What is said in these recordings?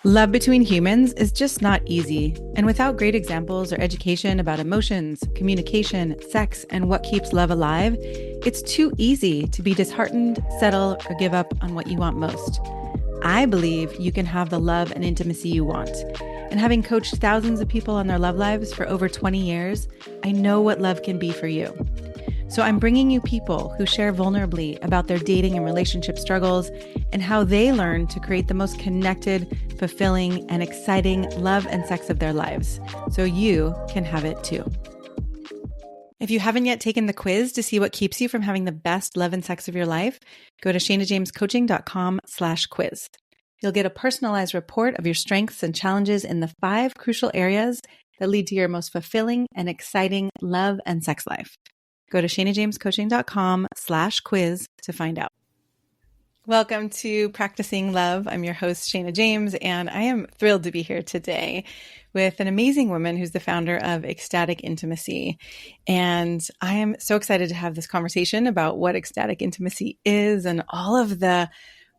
Love between humans is just not easy, and without great examples or education about emotions, communication, sex, and what keeps love alive, it's too easy to be disheartened, settle, or give up on what you want most. I believe you can have the love and intimacy you want. And having coached thousands of people on their love lives for over 20 years, I know what love can be for you. So I'm bringing you people who share vulnerably about their dating and relationship struggles and how they learn to create the most connected, fulfilling, and exciting love and sex of their lives, so you can have it too. If you haven't yet taken the quiz to see what keeps you from having the best love and sex of your life, go to shanajamescoaching.com/quiz. You'll get a personalized report of your strengths and challenges in the 5 crucial areas that lead to your most fulfilling and exciting love and sex life. Go to shanajamescoaching.com/quiz to find out. Welcome to Practicing Love. I'm your host, Shana James, and I am thrilled to be here today with an amazing woman who's the founder of Ecstatic Intimacy. And I am so excited to have this conversation about what ecstatic intimacy is and all of the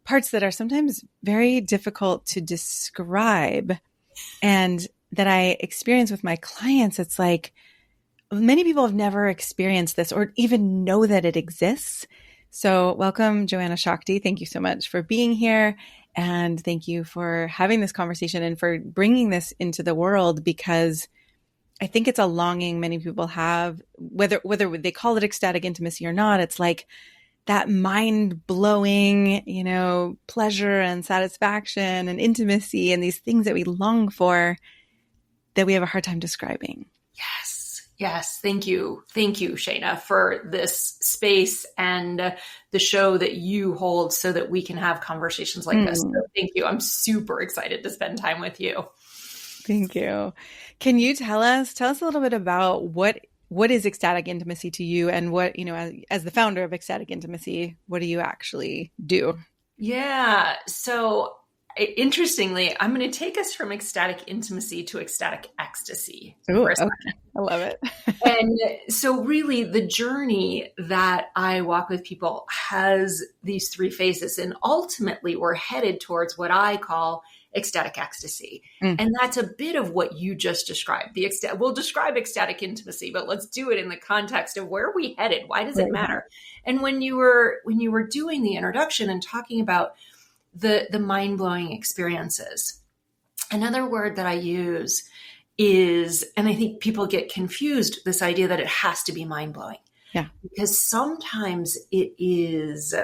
parts that are sometimes very difficult to describe and that I experience with my clients. It's like many people have never experienced this or even know that it exists. So welcome, Joanna Shakti. Thank you so much for being here. And thank you for having this conversation and for bringing this into the world, because I think it's a longing many people have, whether they call it ecstatic intimacy or not. It's like that mind-blowing, pleasure and satisfaction and intimacy and these things that we long for that we have a hard time describing. Yes. Thank you. Thank you, Shana, for this space and the show that you hold so that we can have conversations like this. So thank you. I'm super excited to spend time with you. Thank you. Can you tell us a little bit about what is ecstatic intimacy to you, and what, as the founder of Ecstatic Intimacy, what do you actually do? Yeah. So interestingly, I'm going to take us from ecstatic intimacy to ecstatic ecstasy. Ooh, okay. I love it. And so really the journey that I walk with people has these 3 phases, and ultimately we're headed towards what I call ecstatic ecstasy. And that's a bit of what you just described. We'll describe ecstatic intimacy, but let's do it in the context of where are we headed? Why does it matter? And when you were doing the introduction and talking about the mind-blowing experiences, another word that I use is, and I think people get confused, this idea that it has to be mind-blowing. Yeah. Because sometimes it is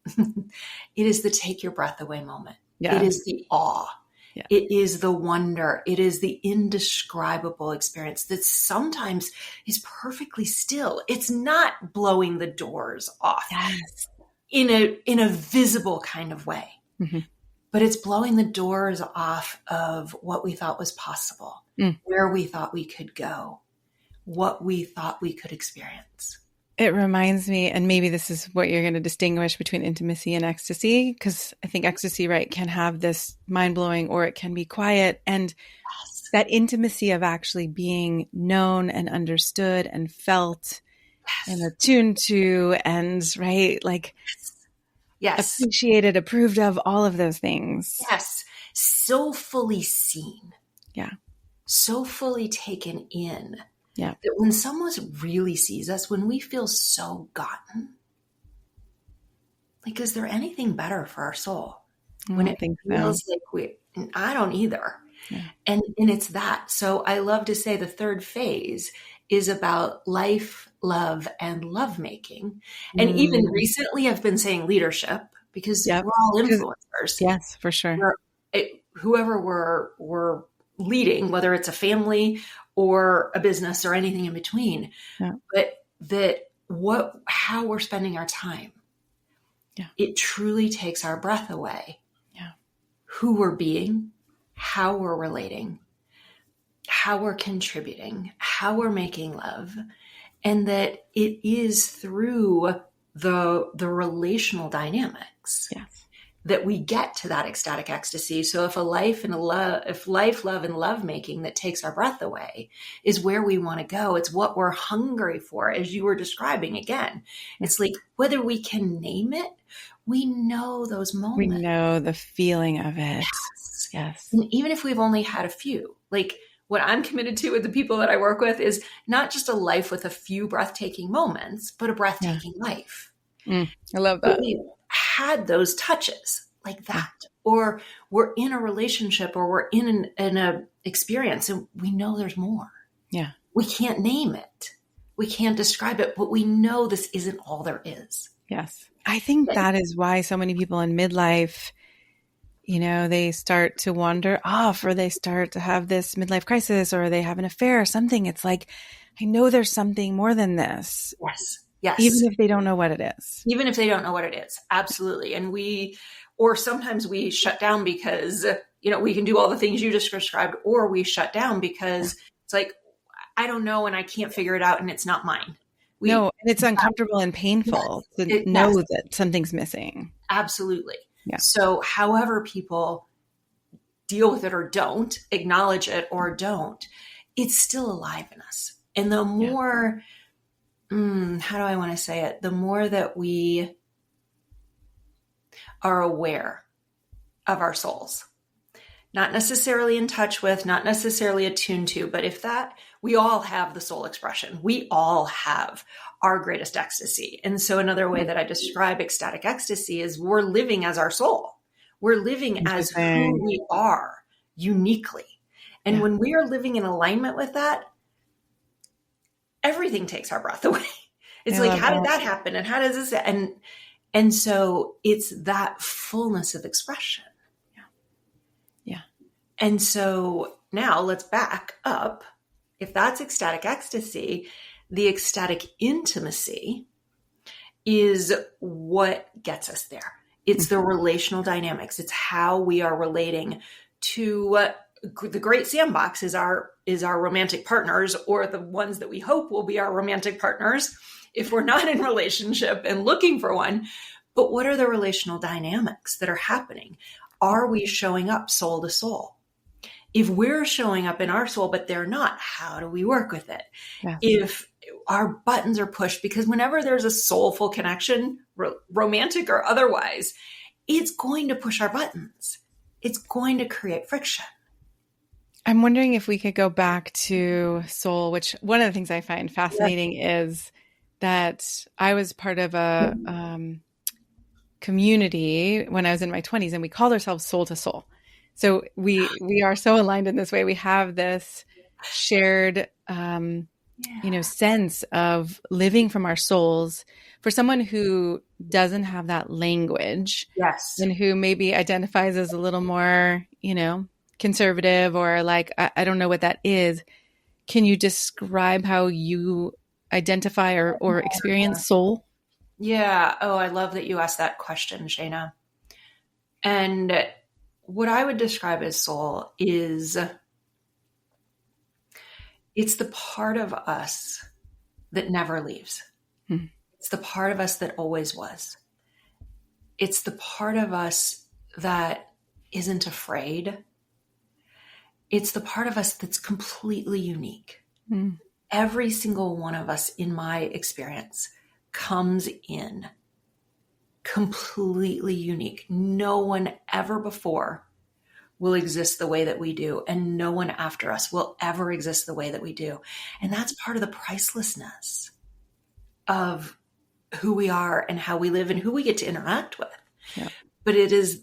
the take your breath away moment. Yeah. It is the awe. Yeah. It is the wonder. It is the indescribable experience that sometimes is perfectly still. It's not blowing the doors off in a visible kind of way. Mm-hmm. But it's blowing the doors off of what we thought was possible, where we thought we could go, what we thought we could experience. It reminds me, and maybe this is what you're going to distinguish between intimacy and ecstasy, because I think ecstasy, can have this mind-blowing, or it can be quiet. And that intimacy of actually being known and understood and felt and attuned to and, appreciated, approved of, all of those things. Yes. So fully seen. Yeah. So fully taken in. Yeah. That when someone really sees us, when we feel so gotten, is there anything better for our soul? When it feels like I don't either. Yeah. And it's that. So I love to say the 3rd phase is about life, love, and lovemaking. And even recently I've been saying leadership, because we're all influencers. Yes, for sure. Whoever we're leading, whether it's a family or a business or anything in between, but how we're spending our time, it truly takes our breath away. Yeah. Who we're being, how we're relating, how we're contributing, how we're making love, and that it is through the relational dynamics that we get to that ecstatic ecstasy. So if life, love, and lovemaking that takes our breath away is where we want to go, it's what we're hungry for, as you were describing again. It's like, whether we can name it, we know those moments. We know the feeling of it. Yes. And even if we've only had a few, like what I'm committed to with the people that I work with is not just a life with a few breathtaking moments, but a Yeah. breathtaking life. I love But that. we had those touches like Yeah. that, or we're in a relationship, or we're in an experience, and we know there's more. Yeah. We can't name it. We can't describe it, but we know this isn't all there is. Yes. I think that is why so many people in midlife, they start to wander off, or they start to have this midlife crisis, or they have an affair or something. It's like, I know there's something more than this. Yes. Yes. Even if they don't know what it is. Even if they don't know what it is. Absolutely. And or sometimes we shut down because, we can do all the things you just described, or we shut down because it's like, I don't know, and I can't figure it out, and it's not mine. No, and it's uncomfortable and painful to know that something's missing. Absolutely. Yeah. So however people deal with it or don't, acknowledge it or don't, it's still alive in us. And the more, how do I want to say it? The more that we are aware of our souls, not necessarily in touch with, not necessarily attuned to, but we all have the soul expression. We all have our greatest ecstasy. And so another way that I describe ecstatic ecstasy is we're living as our soul. We're living as who we are uniquely. And when we are living in alignment with that, everything takes our breath away. It's like, how did that happen? And how does this, and so it's that fullness of expression. Yeah. And so now let's back up. If that's ecstatic ecstasy, the ecstatic intimacy is what gets us there. It's the relational dynamics. It's how we are relating to the great sandbox is our romantic partners, or the ones that we hope will be our romantic partners if we're not in relationship and looking for one. But what are the relational dynamics that are happening? Are we showing up soul to soul? If we're showing up in our soul, but they're not, how do we work with it? Yes. If our buttons are pushed, because whenever there's a soulful connection, romantic or otherwise, it's going to push our buttons. It's going to create friction. I'm wondering if we could go back to soul, which one of the things I find fascinating is that I was part of a community when I was in my 20s, and we called ourselves Soul to Soul. So we are so aligned in this way. We have this shared, sense of living from our souls. For someone who doesn't have that language, and who maybe identifies as a little more, conservative, or like, I don't know what that is. Can you describe how you identify or experience soul? Yeah. Oh, I love that you asked that question, Shana. And what I would describe as soul is it's the part of us that never leaves. It's the part of us that always was. It's the part of us that isn't afraid. It's the part of us that's completely unique. Every single one of us, in my experience, comes in completely unique. No one ever before will exist the way that we do, and no one after us will ever exist the way that we do. And that's part of the pricelessness of who we are and how we live and who we get to interact with. Yeah. But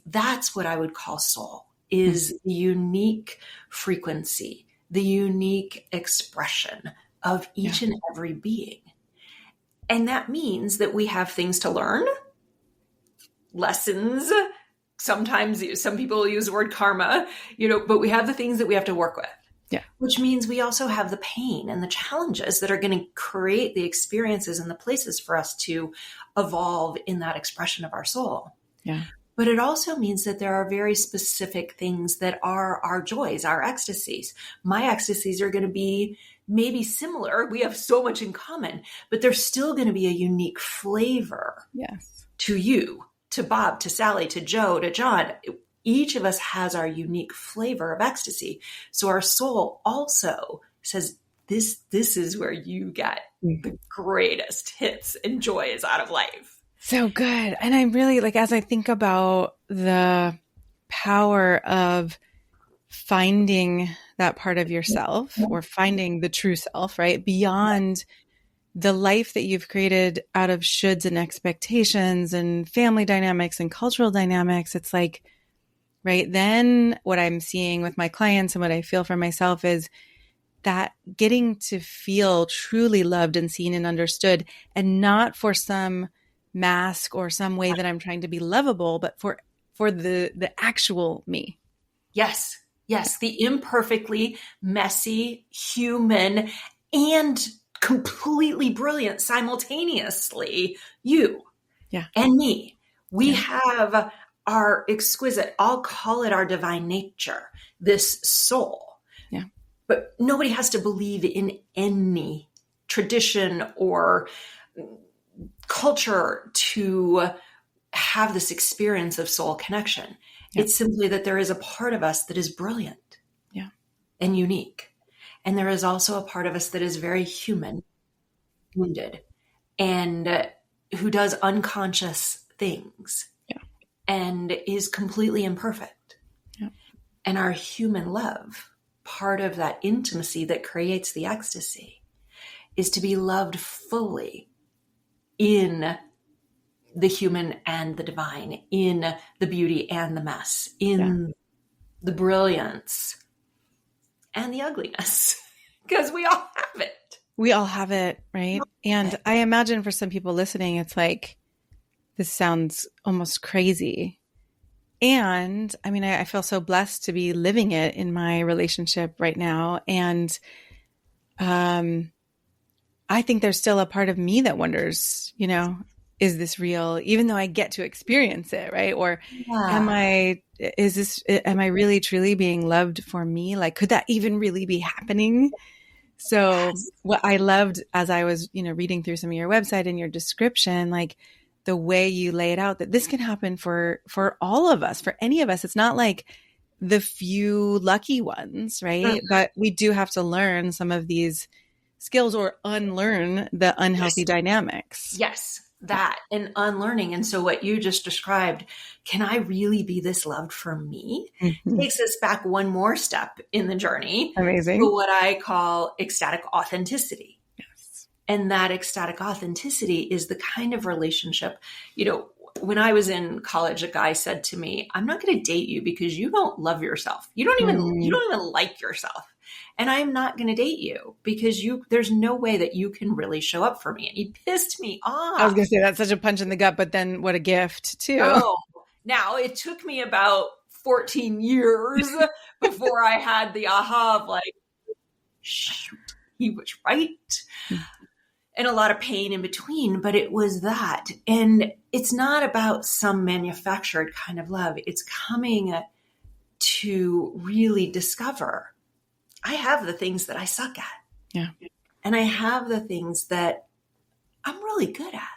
that's what I would call soul, is the unique frequency, the unique expression of each and every being. And that means that we have things to learn, lessons. Sometimes some people use the word karma, but we have the things that we have to work with. Yeah. Which means we also have the pain and the challenges that are going to create the experiences and the places for us to evolve in that expression of our soul. Yeah. But it also means that there are very specific things that are our joys, our ecstasies. My ecstasies are going to be maybe similar. We have so much in common, but there's still going to be a unique flavor to you, to Bob, to Sally, to Joe, to John. Each of us has our unique flavor of ecstasy. So our soul also says, this is where you get the greatest hits and joys out of life. So good. And I'm really as I think about the power of finding that part of yourself or finding the true self, right? Beyond the life that you've created out of shoulds and expectations and family dynamics and cultural dynamics. It's like, right. Then what I'm seeing with my clients and what I feel for myself is that getting to feel truly loved and seen and understood, and not for some mask or some way that I'm trying to be lovable, but for the actual me. Yes. Yes. The imperfectly messy, human, and completely brilliant simultaneously you and me. We have our exquisite, I'll call it our divine nature, this soul. Yeah. But nobody has to believe in any tradition or culture to have this experience of soul connection. It's simply that there is a part of us that is brilliant and unique. And there is also a part of us that is very human, wounded, and who does unconscious things and is completely imperfect. And our human love, part of that intimacy that creates the ecstasy, is to be loved fully in the human and the divine, in the beauty and the mess, in the brilliance and the ugliness, because we all have it. We all have it, right? And I imagine for some people listening, it's like, this sounds almost crazy. And I mean, I feel so blessed to be living it in my relationship right now. And I think there's still a part of me that wonders, is this real? Even though I get to experience it, right? Or am I really truly being loved for me? Like, could that even really be happening? So what I loved as I was, reading through some of your website and your description, like the way you lay it out, that this can happen for all of us, for any of us. It's not like the few lucky ones, right? But we do have to learn some of these skills or unlearn the unhealthy dynamics. Yes, that and unlearning. And so what you just described, can I really be this loved for me? Takes us back one more step in the journey. Amazing. To what I call ecstatic authenticity. Yes. And that ecstatic authenticity is the kind of relationship, when I was in college, a guy said to me, I'm not going to date you because you don't love yourself. You don't even like yourself. And I'm not going to date you because there's no way that you can really show up for me. And he pissed me off. I was going to say that's such a punch in the gut, but then what a gift too. Oh, now it took me about 14 years before I had the aha of like, shoot, he was right. And a lot of pain in between, but it was that. And it's not about some manufactured kind of love. It's coming to really discover I have the things that I suck at. Yeah. And I have the things that I'm really good at.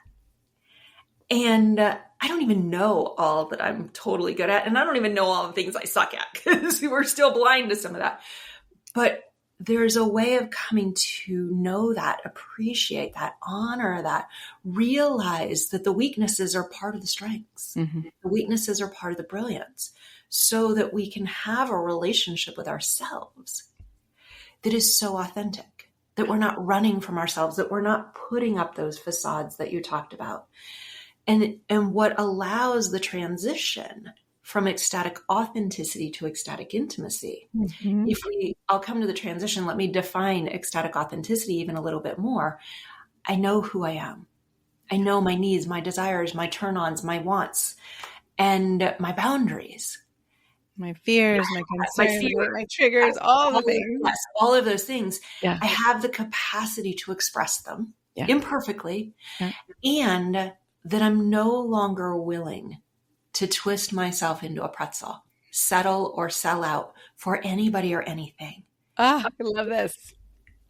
And I don't even know all that I'm totally good at. And I don't even know all the things I suck at because we're still blind to some of that. But there's a way of coming to know that, appreciate that, honor that, realize that the weaknesses are part of the strengths. The weaknesses are part of the brilliance, so that we can have a relationship with ourselves that is so authentic, that we're not running from ourselves, that we're not putting up those facades that you talked about. And what allows the transition from ecstatic authenticity to ecstatic intimacy. I'll come to the transition. Let me define ecstatic authenticity even a little bit more. I know who I am. I know my needs, my desires, my turn-ons, my wants, and my boundaries. My fears, my concerns, my triggers, all the things. Yes, all of those things. Yeah. I have the capacity to express them imperfectly, and that I'm no longer willing to twist myself into a pretzel, settle or sell out for anybody or anything. I love this.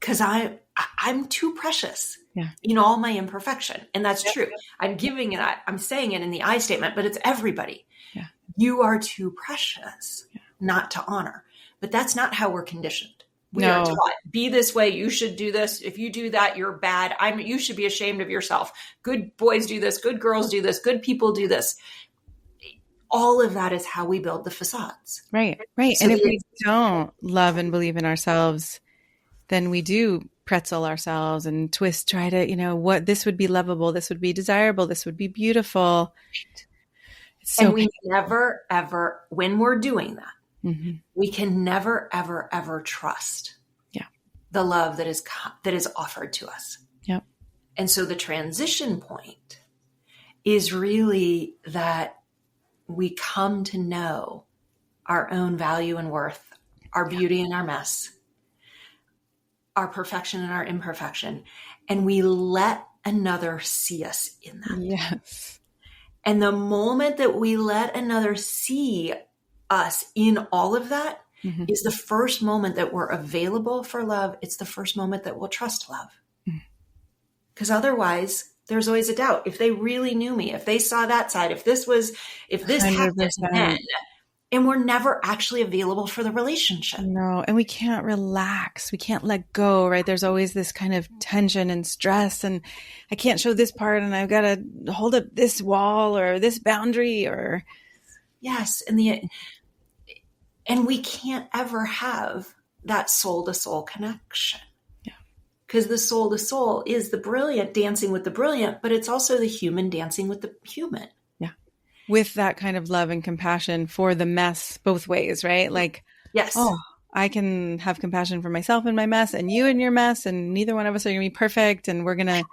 Because I'm too precious in all my imperfection. And that's true. I'm saying it in the I statement, but it's everybody. Yeah. You are too precious not to honor. But that's not how we're conditioned. We are taught, be this way, you should do this. If you do that, you're bad. You should be ashamed of yourself. Good boys do this. Good girls do this. Good people do this. all of that is how we build the facades. Right. Right. So And if we don't love and believe in ourselves, then we do pretzel ourselves and twist, try to, what this would be lovable, this would be desirable, this would be beautiful. It's so and we never, ever, when we're doing that, mm-hmm. we can never, ever, ever trust the love that is offered to us. Yep. And so the transition point is really that we come to know our own value and worth, our beauty and our mess, our perfection and our imperfection, and we let another see us in that. Yes. And the moment that we let another see us in all of that mm-hmm. is the first moment that we're available for love. It's the first moment that we'll trust love. Because otherwise, there's always a doubt. If they really knew me, if they saw that side, if this 100%. Happened then, and we're never actually available for the relationship. No, and we can't relax. We can't let go, right? There's always this kind of tension and stress, and I can't show this part, and I've got to hold up this wall or this boundary or. Yes. And we can't ever have that soul to soul connection. Because the soul to soul is the brilliant dancing with the brilliant, but it's also the human dancing with the human. Yeah. With that kind of love and compassion for the mess both ways, right? Like, yes. Oh, I can have compassion for myself and my mess and you and your mess, and neither one of us are going to be perfect. And we're going to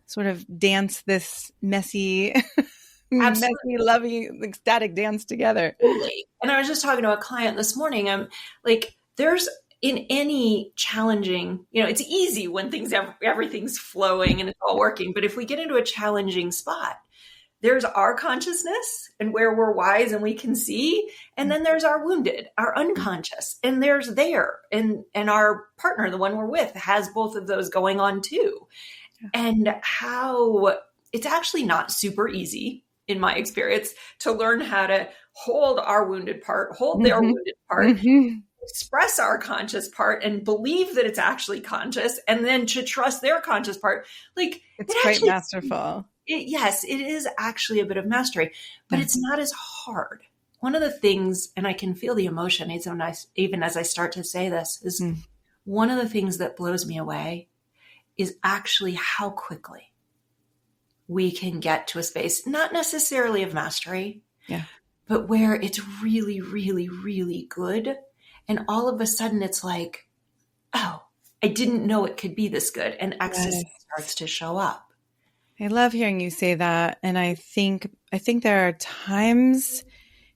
sort of dance this messy, messy, loving, ecstatic dance together. Totally. And I was just talking to a client this morning. I'm like, there's, in any challenging, it's easy when everything's flowing and it's all working. But if we get into a challenging spot, there's our consciousness and where we're wise and we can see. And then there's our wounded, our unconscious, and there's and our partner, the one we're with, has both of those going on too. And how it's actually not super easy, in my experience, to learn how to hold our wounded part, hold their wounded part, express our conscious part and believe that it's actually conscious, and then to trust their conscious part. Like, it's quite masterful. Yes, it is actually a bit of mastery, but it's not as hard. One of the things, and I can feel the emotion even as I start to say this, is one of the things that blows me away is actually how quickly we can get to a space, not necessarily of mastery, but where it's really, really, really good. And all of a sudden it's like, oh, I didn't know it could be this good. And ecstasy starts to show up. I love hearing you say that. And I think there are times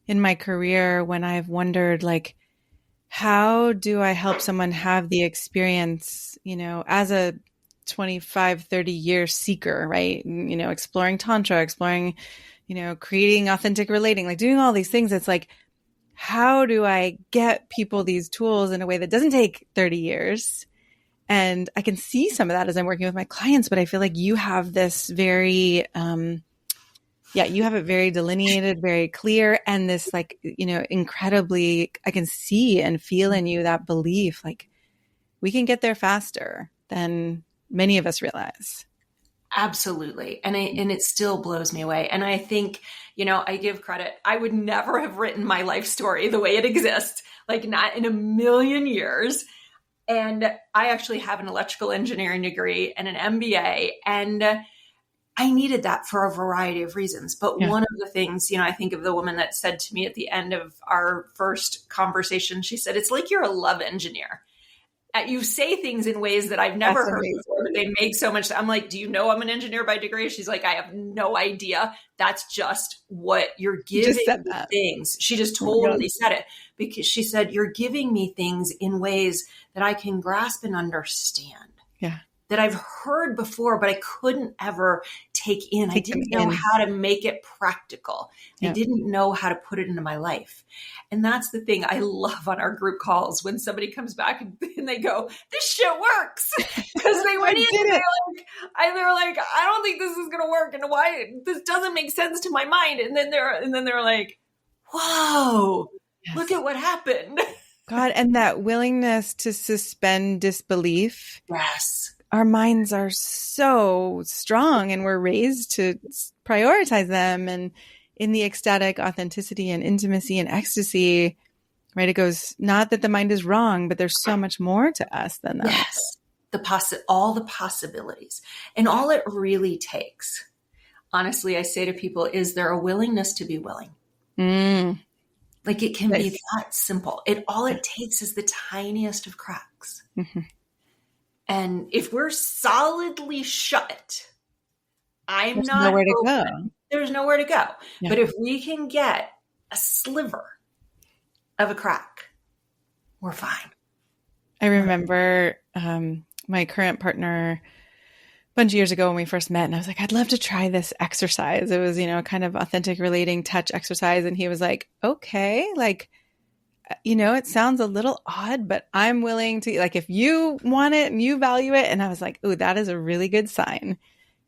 in my career when I've wondered, like, how do I help someone have the experience, as a 25, 30-year seeker, right? Exploring Tantra, exploring, creating authentic relating, like doing all these things. It's like, how do I get people these tools in a way that doesn't take 30 years? And I can see some of that as I'm working with my clients, but I feel like you have this very, you have it very delineated, very clear. And this incredibly, I can see and feel in you that belief, like we can get there faster than many of us realize. Absolutely. And it still blows me away. And I think, I give credit. I would never have written my life story the way it exists, like not in a million years. And I actually have an electrical engineering degree and an MBA, and I needed that for a variety of reasons. But one of the things, I think of the woman that said to me at the end of our first conversation, she said, it's like you're a love engineer. You say things in ways that I've never heard before, but they make so much sense. I'm like, do you know I'm an engineer by degree? She's like, I have no idea. That's just what you're giving me things. She just totally said it, because she said, you're giving me things in ways that I can grasp and understand. Yeah. That I've heard before, but I couldn't ever take in. I didn't know how to make it practical. I didn't know how to put it into my life. And that's the thing I love on our group calls, when somebody comes back and they go, this shit works. Because they went in and they're like, I don't think this is going to work. And why this doesn't make sense to my mind. And then they're like, whoa, look at what happened. God. And that willingness to suspend disbelief. Yes. Our minds are so strong and we're raised to prioritize them. And in the ecstatic authenticity and intimacy and ecstasy, right? It goes, not that the mind is wrong, but there's so much more to us than that. Yes. All the possibilities. And all it really takes, honestly, I say to people, is there a willingness to be willing? Like it can be that simple. All it takes is the tiniest of cracks. Mm-hmm. And if we're solidly shut, There's nowhere to go. There's nowhere to go. Yeah. But if we can get a sliver of a crack, we're fine. I remember my current partner a bunch of years ago when we first met, and I was like, I'd love to try this exercise. It was, kind of authentic relating touch exercise. And he was like, okay, like, it sounds a little odd, but I'm willing to, like, if you want it and you value it. And I was like, oh, that is a really good sign,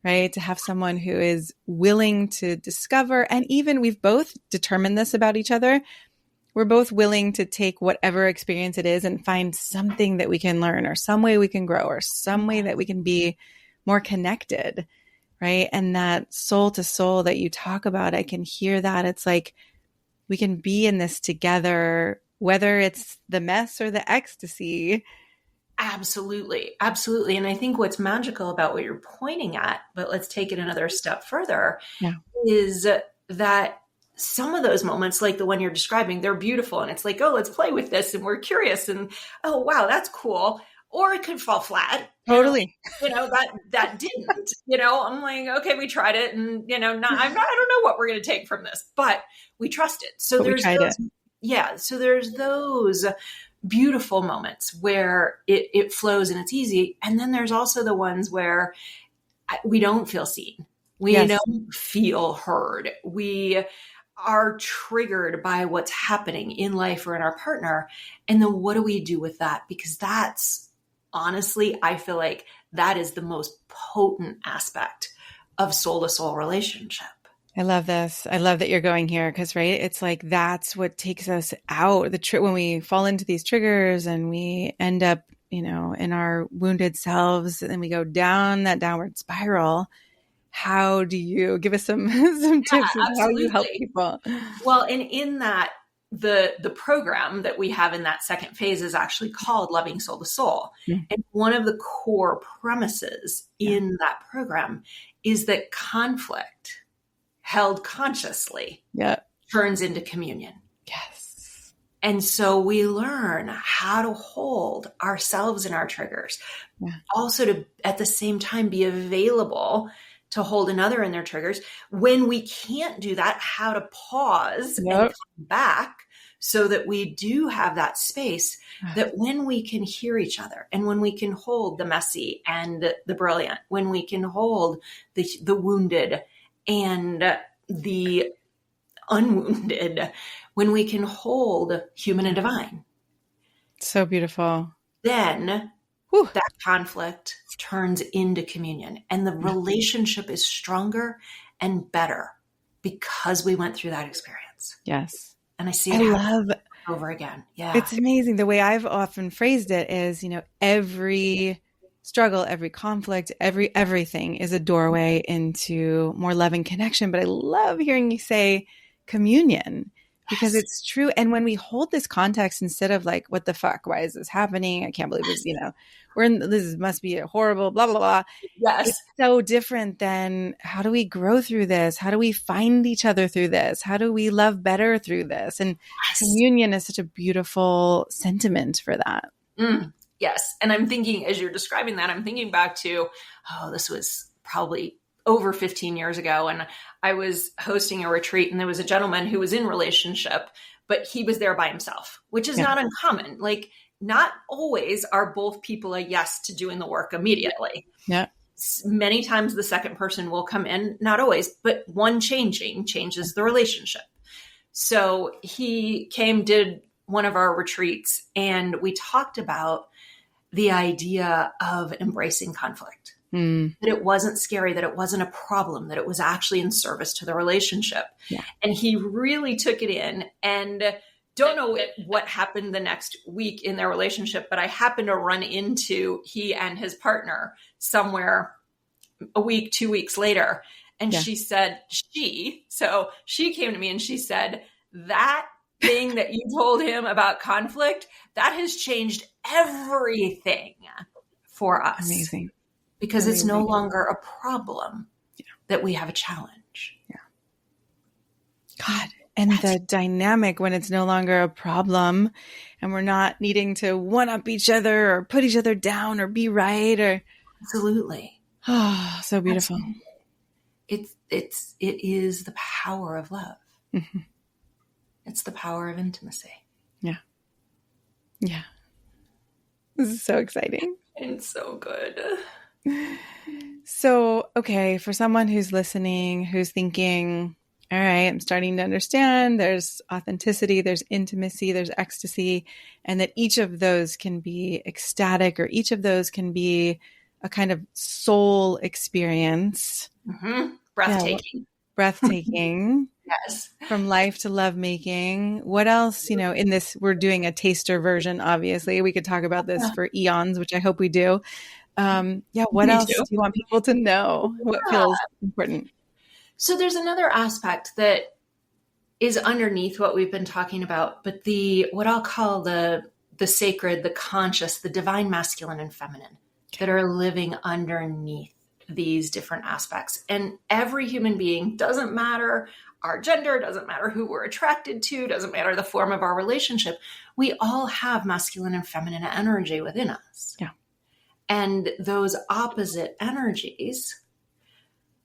right? To have someone who is willing to discover. And even we've both determined this about each other. We're both willing to take whatever experience it is and find something that we can learn, or some way we can grow, or some way that we can be more connected, right? And that soul to soul that you talk about, I can hear that. It's like we can be in this together, whether it's the mess or the ecstasy. Absolutely. Absolutely. And I think what's magical about what you're pointing at, but let's take it another step further, is that some of those moments, like the one you're describing, they're beautiful. And it's like, oh, let's play with this. And we're curious. And, oh, wow, that's cool. Or it could fall flat. Totally. That didn't, I'm like, okay, we tried it. And, I don't know what we're going to take from this, but we trust it. So there's those beautiful moments where it flows and it's easy. And then there's also the ones where we don't feel seen. We don't feel heard. We are triggered by what's happening in life or in our partner. And then what do we do with that? Because that's honestly, I feel like that is the most potent aspect of soul to soul relationship. I love this. I love that you're going here because, right, it's like that's what takes us out. When we fall into these triggers and we end up, in our wounded selves, and then we go down that downward spiral. How do you give us some tips of how you help people? Well, and in that, the program that we have in that second phase is actually called Loving Soul to Soul. Mm-hmm. And one of the core premises in that program is that conflict held consciously turns into communion. Yes. And so we learn how to hold ourselves in our triggers. Yeah. Also to, at the same time, be available to hold another in their triggers. When we can't do that, how to pause and come back so that we do have that space that when we can hear each other and when we can hold the messy and the brilliant, when we can hold the wounded and the unwounded, when we can hold human and divine. So beautiful. Then that conflict turns into communion and the relationship is stronger and better because we went through that experience. Yes. And I see it happen over again. Yeah. It's amazing. The way I've often phrased it is, every struggle, every conflict, everything is a doorway into more love and connection. But I love hearing you say communion because it's true. And when we hold this context instead of like, what the fuck, why is this happening? I can't believe this, this must be a horrible, blah, blah, blah. Yes. It's so different than how do we grow through this? How do we find each other through this? How do we love better through this? And communion is such a beautiful sentiment for that. Yes. And I'm thinking, as you're describing that, I'm thinking back to, this was probably over 15 years ago. And I was hosting a retreat and there was a gentleman who was in relationship, but he was there by himself, which is not uncommon. Like not always are both people a yes to doing the work immediately. Yeah. Many times the second person will come in, not always, but one changes the relationship. So he came, did one of our retreats, and we talked about the idea of embracing conflict. That it wasn't scary, that it wasn't a problem, that it was actually in service to the relationship. Yeah. And he really took it in, and don't know what happened the next week in their relationship, but I happened to run into he and his partner somewhere a week, 2 weeks later. And Yeah. so she came to me and she said, that thing that you told him about conflict, that has changed everything for us. Amazing. Because it's no longer a problem that we have a challenge. Yeah. God. And the dynamic when it's no longer a problem and we're not needing to one up each other or put each other down or be right or. Absolutely. Oh, so beautiful. It is the power of love. Mm-hmm. It's the power of intimacy. Yeah. Yeah. This is so exciting. It's so good. So, okay, for someone who's listening, who's thinking, all right, I'm starting to understand there's authenticity, there's intimacy, there's ecstasy, and that each of those can be ecstatic or each of those can be a kind of soul experience. Mm-hmm. Breathtaking. Yeah, breathtaking. Yes. From life to lovemaking. What else, in this, we're doing a taster version, obviously. We could talk about this for eons, which I hope we do. What else do you want people to know? What feels important? So there's another aspect that is underneath what we've been talking about, but what I'll call the sacred, the conscious, the divine masculine and feminine that are living underneath these different aspects. And every human being, doesn't matter our gender, doesn't matter who we're attracted to, doesn't matter the form of our relationship, we all have masculine and feminine energy within us. Yeah. And those opposite energies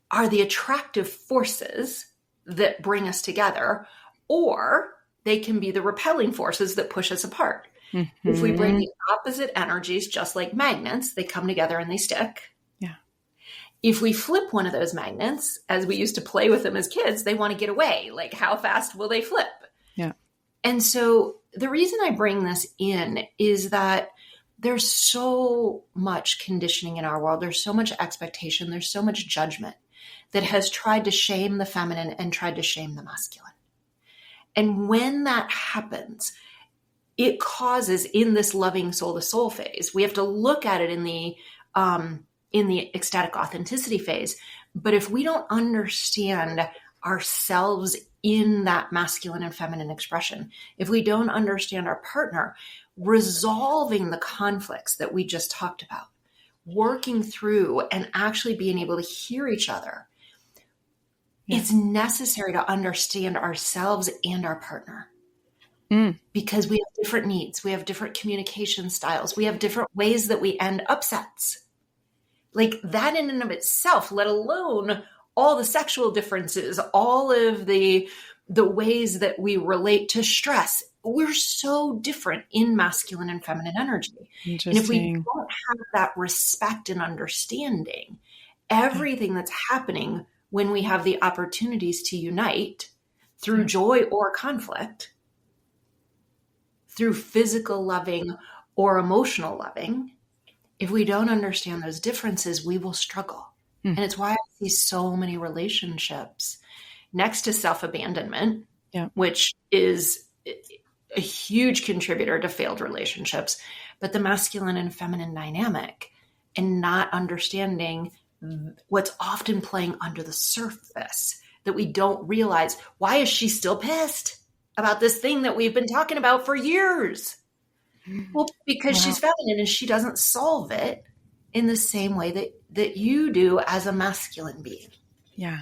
are the attractive forces that bring us together, or they can be the repelling forces that push us apart. Mm-hmm. If we bring the opposite energies, just like magnets, they come together and they stick. Yeah. If we flip one of those magnets, as we used to play with them as kids, they want to get away. Like, how fast will they flip? Yeah. And so the reason I bring this in is that there's so much conditioning in our world. There's so much expectation. There's so much judgment that has tried to shame the feminine and tried to shame the masculine. And when that happens, it causes, in this loving soul to soul phase, we have to look at it in the ecstatic authenticity phase. But if we don't understand ourselves in that masculine and feminine expression, if we don't understand our partner, resolving the conflicts that we just talked about, working through and actually being able to hear each other, it's necessary to understand ourselves and our partner. Because we have different needs. We have different communication styles. We have different ways that we end upsets. Like that in and of itself, let alone all the sexual differences, all of the ways that we relate to stress. We're so different in masculine and feminine energy. And if we don't have that respect and understanding, everything that's happening when we have the opportunities to unite through joy or conflict, through physical loving or emotional loving, if we don't understand those differences, we will struggle. And it's why I see so many relationships next to self-abandonment, which is a huge contributor to failed relationships, but the masculine and feminine dynamic and not understanding what's often playing under the surface that we don't realize. Why is she still pissed about this thing that we've been talking about for years? Well, because she's feminine and she doesn't solve it in the same way that you do as a masculine being. Yeah.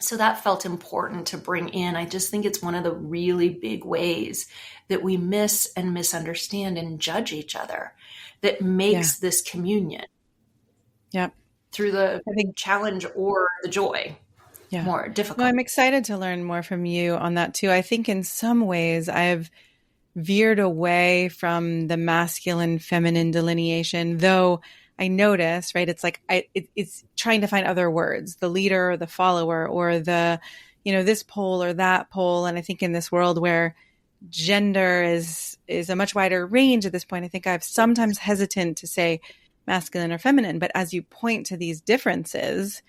So that felt important to bring in. I just think it's one of the really big ways that we miss and misunderstand and judge each other that makes this communion through the challenge or the joy more difficult. No, I'm excited to learn more from you on that too. I think in some ways I've veered away from the masculine feminine delineation, though I notice, right? It's like, it's trying to find other words, the leader or the follower or the, this pole or that pole. And I think in this world where gender is a much wider range at this point, I think I'm sometimes hesitant to say masculine or feminine, but as you point to these differences,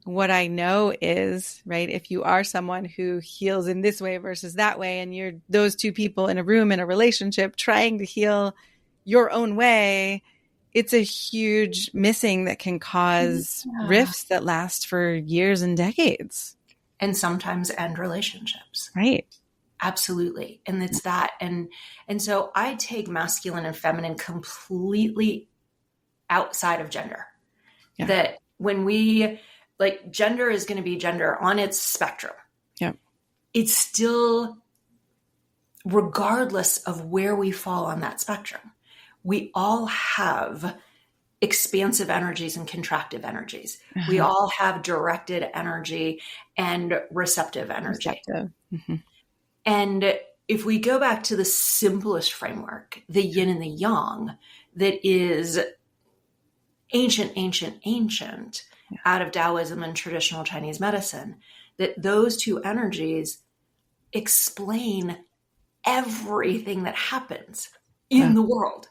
what I know is, right, if you are someone who heals in this way versus that way, and you're those two people in a room in a relationship trying to heal your own way, it's a huge missing that can cause rifts that last for years and decades. And sometimes end relationships. Right. Absolutely. And it's that. And so I take masculine and feminine completely outside of gender. Yeah. That when we, like, gender is going to be gender on its spectrum. Yeah. It's still, regardless of where we fall on that spectrum, we all have expansive energies and contractive energies. Uh-huh. We all have directed energy and receptive energy. Receptive. Mm-hmm. And if we go back to the simplest framework, the yin and the yang, that is ancient out of Taoism and traditional Chinese medicine, that those two energies explain everything that happens in the world.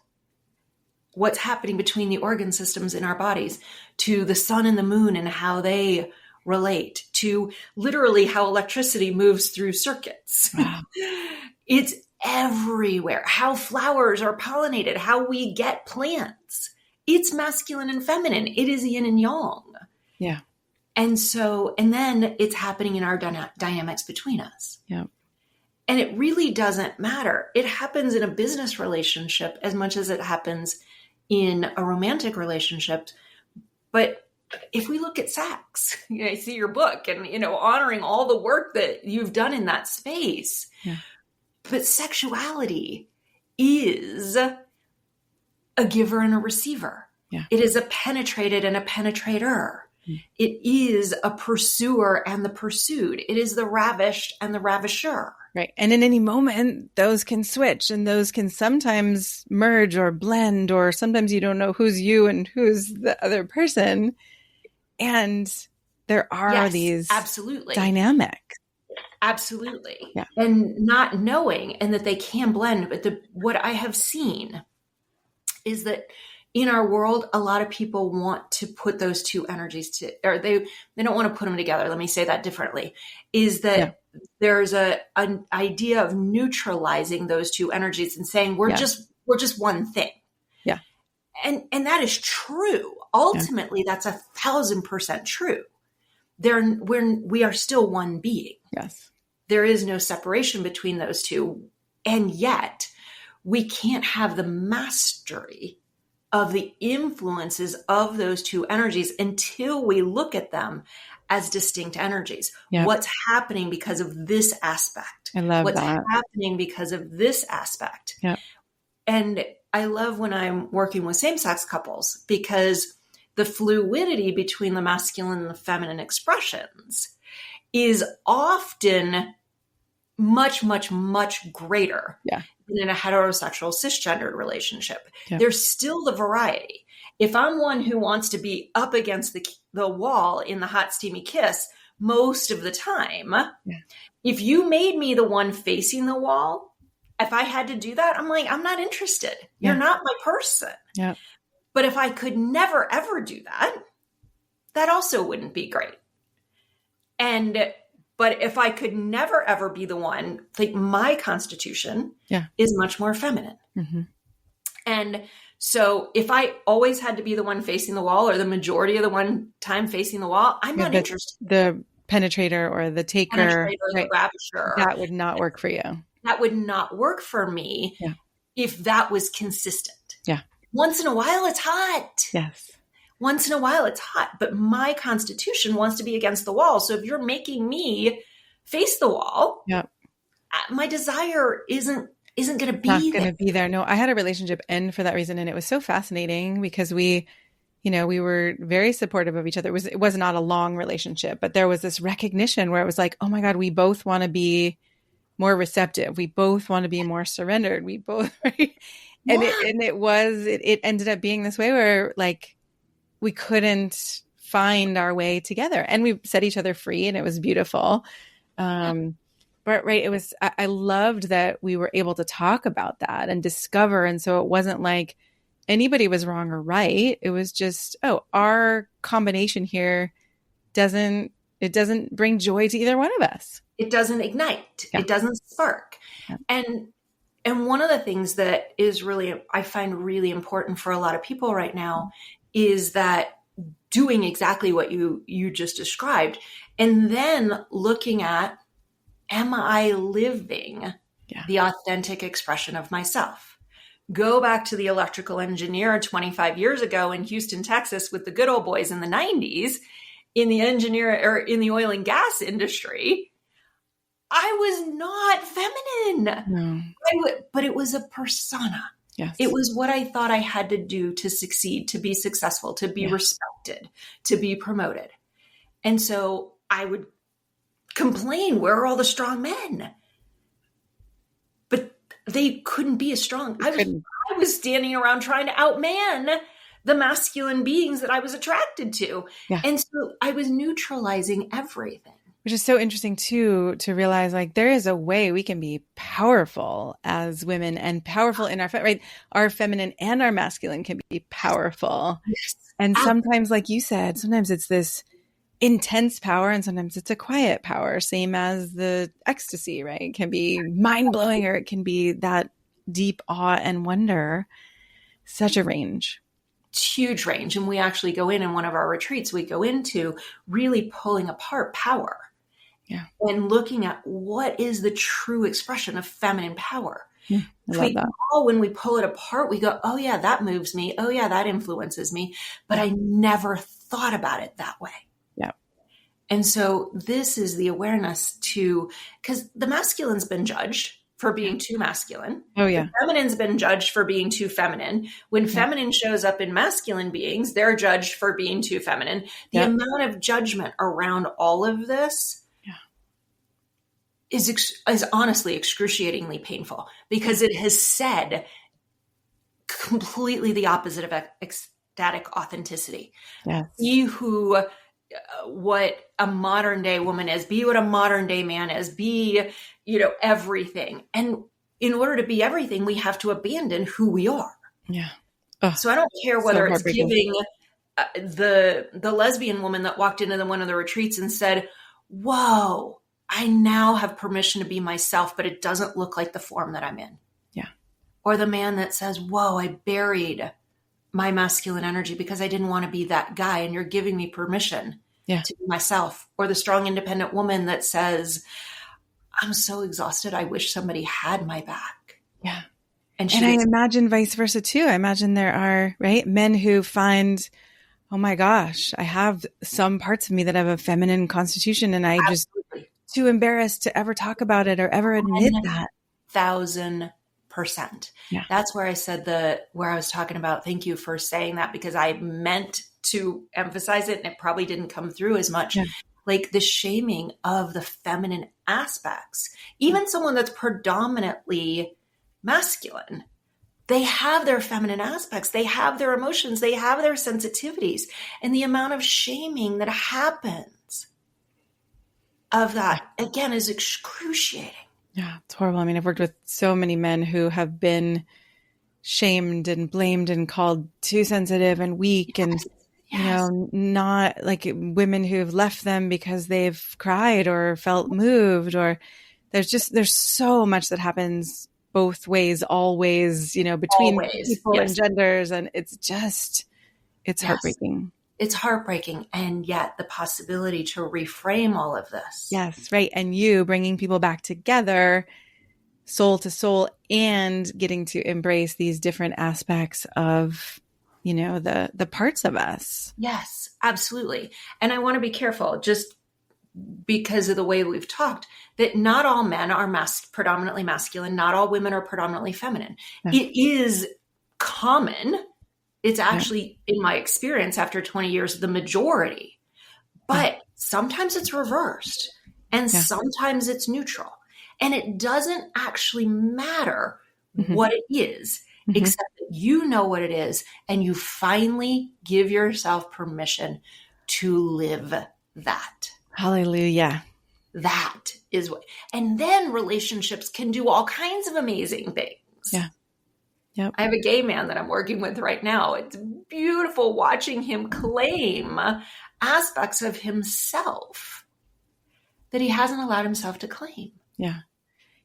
What's happening between the organ systems in our bodies, to the sun and the moon and how they relate, to literally how electricity moves through circuits. Wow. It's everywhere. How flowers are pollinated, how we get plants. It's masculine and feminine. It is yin and yang. Yeah. And so, and then it's happening in our dynamics between us. Yeah. And it really doesn't matter. It happens in a business relationship as much as it happens in a romantic relationship. But if we look at sex, I see your book and, honoring all the work that you've done in that space. Yeah. But sexuality is a giver and a receiver. Yeah. It is a penetrated and a penetrator. Mm. It is a pursuer and the pursued. It is the ravished and the ravisher. Right. And in any moment, those can switch and those can sometimes merge or blend, or sometimes you don't know who's you and who's the other person. And there are these absolutely dynamics. Absolutely. Yeah. And not knowing, and that they can blend. But what I have seen is that in our world, a lot of people want to put those two energies or they don't want to put them together. Let me say that differently, is that there's an idea of neutralizing those two energies and saying we're just one thing. Yeah. And that is true. Ultimately, that's 1,000% true. We are still one being. Yes. There is no separation between those two. And yet we can't have the mastery of the influences of those two energies until we look at them as distinct energies. Yep. What's happening because of this aspect? I love What's that. happening because of this aspect? Yep. And I love when I'm working with same-sex couples, because the fluidity between the masculine and the feminine expressions is often much, much, much greater than in a heterosexual cisgendered relationship. Yeah. There's still the variety. If I'm one who wants to be up against the wall in the hot, steamy kiss most of the time, if you made me the one facing the wall, if I had to do that, I'm like, I'm not interested. You're not my person. Yeah. But if I could never, ever do that, that also wouldn't be great. But if I could never, ever be the one, like, my constitution is much more feminine. Mm-hmm. And so if I always had to be the one facing the wall, or the majority of the one time facing the wall, I'm not interested. The penetrator or the taker, the ravisher. That would not work for you. That would not work for me if that was consistent. Yeah. Once in a while, it's hot. Yes. Once in a while, it's hot. But my constitution wants to be against the wall. So if you're making me face the wall, my desire isn't going to be not going to be there. No, I had a relationship end for that reason. And it was so fascinating because we were very supportive of each other. It was not a long relationship, but there was this recognition where it was like, oh my God, we both want to be more receptive. We both want to be more surrendered. We both, right? And it ended up being this way where, like, we couldn't find our way together, and we set each other free, and it was beautiful. But it was, I loved that we were able to talk about that and discover. And so it wasn't like anybody was wrong or right. It was just, our combination here doesn't bring joy to either one of us. It doesn't ignite. It doesn't spark. Yeah. And one of the things that is really, I find really important for a lot of people right now is that doing exactly what you just described, and then looking at, am I living the authentic expression of myself? Go back to the electrical engineer 25 years ago in Houston, Texas, with the good old boys in the 90s in the in the oil and gas industry. I was not feminine, but it was a persona. Yes. It was what I thought I had to do to succeed, to be successful, to be respected, to be promoted. And so I would complain, where are all the strong men? But they couldn't be as strong. I was standing around trying to outman the masculine beings that I was attracted to. Yeah. And so I was neutralizing everything. Which is so interesting too, to realize like there is a way we can be powerful as women and powerful in our feminine and our masculine can be powerful. Yes. And sometimes, like you said, sometimes it's this intense power and sometimes it's a quiet power, same as the ecstasy, right? It can be mind blowing or it can be that deep awe and wonder. Such a range. Huge range. And we actually go in one of our retreats, we go into really pulling apart power. Yeah. And looking at what is the true expression of feminine power. I love that. When we pull it apart, we go, oh yeah, that moves me. Oh yeah, that influences me. But I never thought about it that way. Yeah. And so this is the awareness because the masculine's been judged for being too masculine. Oh yeah. The feminine's been judged for being too feminine. When feminine shows up in masculine beings, they're judged for being too feminine. The amount of judgment around all of this is honestly excruciatingly painful, because it has said completely the opposite of ecstatic authenticity. Yes. Be what a modern day woman is, be what a modern day man is, be, everything. And in order to be everything, we have to abandon who we are. Yeah. So I don't care whether it's giving the lesbian woman that walked into one of the retreats and said, whoa, I now have permission to be myself, but it doesn't look like the form that I'm in. Yeah. Or the man that says, whoa, I buried my masculine energy because I didn't want to be that guy, and you're giving me permission to be myself. Or the strong, independent woman that says, I'm so exhausted, I wish somebody had my back. Yeah. And I imagine vice versa too. I imagine there are men who find, oh my gosh, I have some parts of me that have a feminine constitution, and I just too embarrassed to ever talk about it or ever admit that. 1,000%. Yeah. That's where I said where I was talking about, thank you for saying that, because I meant to emphasize it and it probably didn't come through as much. Yeah. Like the shaming of the feminine aspects. Even someone that's predominantly masculine, they have their feminine aspects, they have their emotions, they have their sensitivities, and the amount of shaming that happens of that, again, is excruciating. Yeah, it's horrible. I mean, I've worked with so many men who have been shamed and blamed and called too sensitive and weak, and not like women who've left them because they've cried or felt moved, or there's so much that happens both ways, always, between people and genders, and it's heartbreaking. It's heartbreaking. And yet the possibility to reframe all of this. Yes. Right. And you bringing people back together, soul to soul, and getting to embrace these different aspects of, the parts of us. Yes, absolutely. And I want to be careful, just because of the way we've talked, that not all men are predominantly masculine. Not all women are predominantly feminine. Yeah. It is common. It's actually, in my experience, after 20 years, the majority. But sometimes it's reversed, and sometimes it's neutral. And it doesn't actually matter what it is, except that you know what it is, and you finally give yourself permission to live that. Hallelujah. That is what. And then relationships can do all kinds of amazing things. Yeah. Yep. I have a gay man that I'm working with right now. It's beautiful watching him claim aspects of himself that he hasn't allowed himself to claim. Yeah.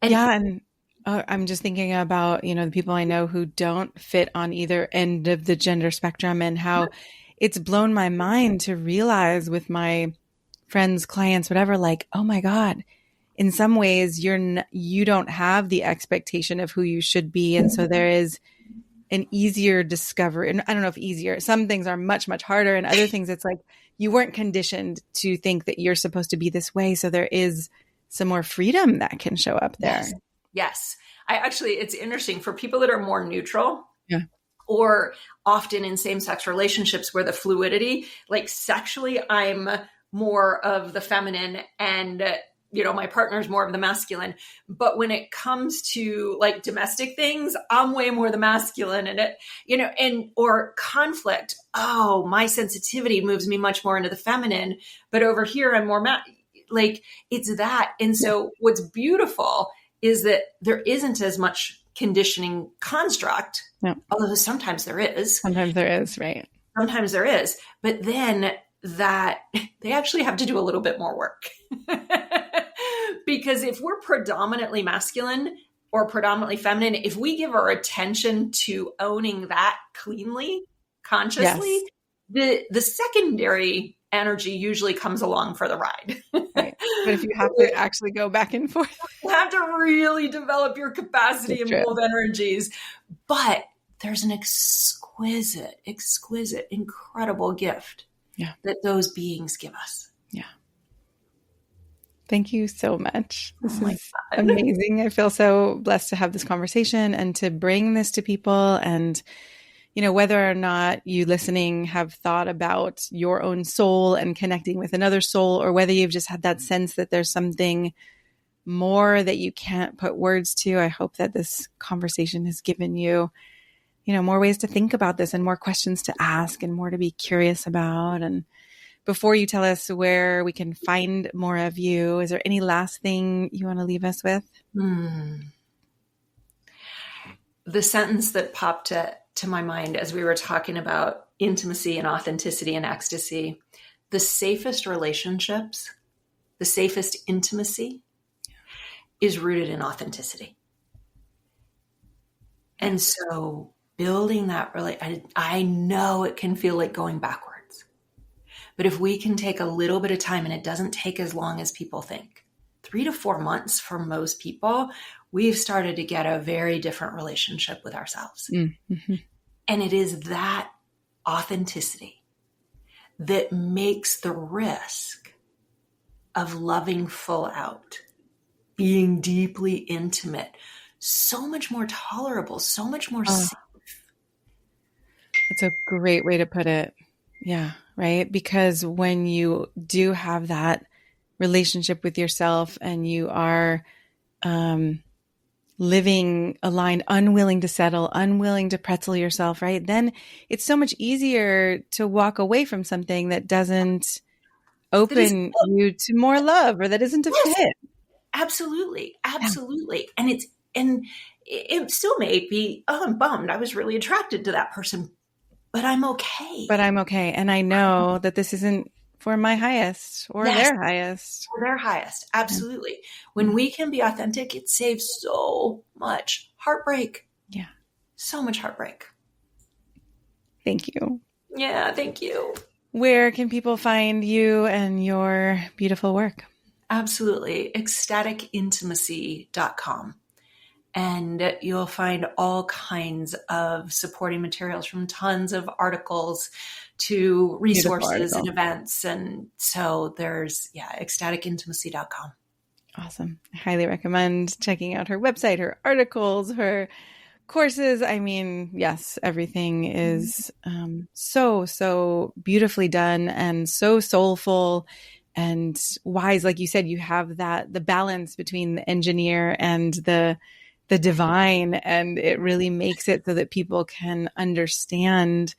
And I'm just thinking about, the people I know who don't fit on either end of the gender spectrum, and how it's blown my mind to realize with my friends, clients, whatever, like, oh my God, in some ways you don't have the expectation of who you should be. And so there is an easier discovery. And I don't know if easier, some things are much, much harder. And other things, it's like you weren't conditioned to think that you're supposed to be this way. So there is some more freedom that can show up there. Yes. Yes. It's interesting for people that are more neutral. Yeah. Or often in same-sex relationships where the fluidity, like sexually, I'm more of the feminine and, my partner is more of the masculine. But when it comes to like domestic things, I'm way more the masculine, and or conflict. Oh, my sensitivity moves me much more into the feminine, but over here I'm more like it's that. And so what's beautiful is that there isn't as much conditioning construct, although sometimes there is. Sometimes there is, right? Sometimes there is, but then that they actually have to do a little bit more work. Because if we're predominantly masculine or predominantly feminine, if we give our attention to owning that cleanly, consciously, the secondary energy usually comes along for the ride. Right. But if you have to actually go back and forth, you have to really develop your capacity in both energies. But there's an exquisite, incredible gift that those beings give us. Yeah. Thank you so much. This is amazing. I feel so blessed to have this conversation and to bring this to people. And, whether or not you listening have thought about your own soul and connecting with another soul, or whether you've just had that sense that there's something more that you can't put words to, I hope that this conversation has given you, more ways to think about this and more questions to ask and more to be curious about. And before you tell us where we can find more of you, is there any last thing you want to leave us with? The sentence that popped to my mind as we were talking about intimacy and authenticity and ecstasy, the safest relationships, the safest intimacy is rooted in authenticity. And so building that, I know it can feel like going backwards. But if we can take a little bit of time, and it doesn't take as long as people think, 3 to 4 months for most people, we've started to get a very different relationship with ourselves. Mm-hmm. And it is that authenticity that makes the risk of loving full out, being deeply intimate, so much more tolerable, so much more safe. That's a great way to put it. Yeah. Right. Because when you do have that relationship with yourself and you are living aligned, unwilling to settle, unwilling to pretzel yourself, right, then it's so much easier to walk away from something that doesn't open you to more love, or that isn't a fit. Absolutely. Absolutely. Yeah. And it still may be, I'm bummed. I was really attracted to that person, but I'm okay. And I know that this isn't for my highest or their highest. Or their highest. Absolutely. When we can be authentic, it saves so much heartbreak. Yeah. So much heartbreak. Thank you. Yeah. Thank you. Where can people find you and your beautiful work? Absolutely. Ecstaticintimacy.com. And you'll find all kinds of supporting materials, from tons of articles to resources and events. And so there's, ecstaticintimacy.com. Awesome. I highly recommend checking out her website, her articles, her courses. I mean, yes, everything is so beautifully done and so soulful and wise. Like you said, you have the balance between the engineer and the divine, and it really makes it so that people can understand,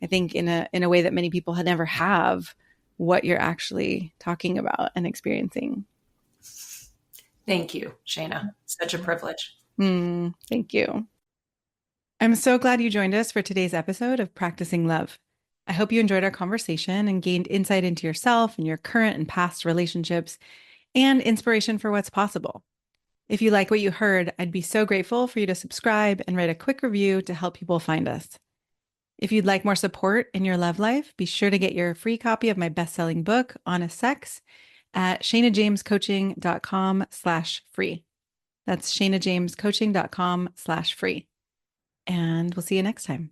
I think, in a way that many people had never have, what you're actually talking about and experiencing. Thank you, Shana. Such a privilege. Thank you. I'm so glad you joined us for today's episode of Practicing Love. I hope you enjoyed our conversation and gained insight into yourself and your current and past relationships and inspiration for what's possible. If you like what you heard, I'd be so grateful for you to subscribe and write a quick review to help people find us. If you'd like more support in your love life, be sure to get your free copy of my best-selling book, Honest Sex, at shanajamescoaching.com/free. That's shanajamescoaching.com/free. And we'll see you next time.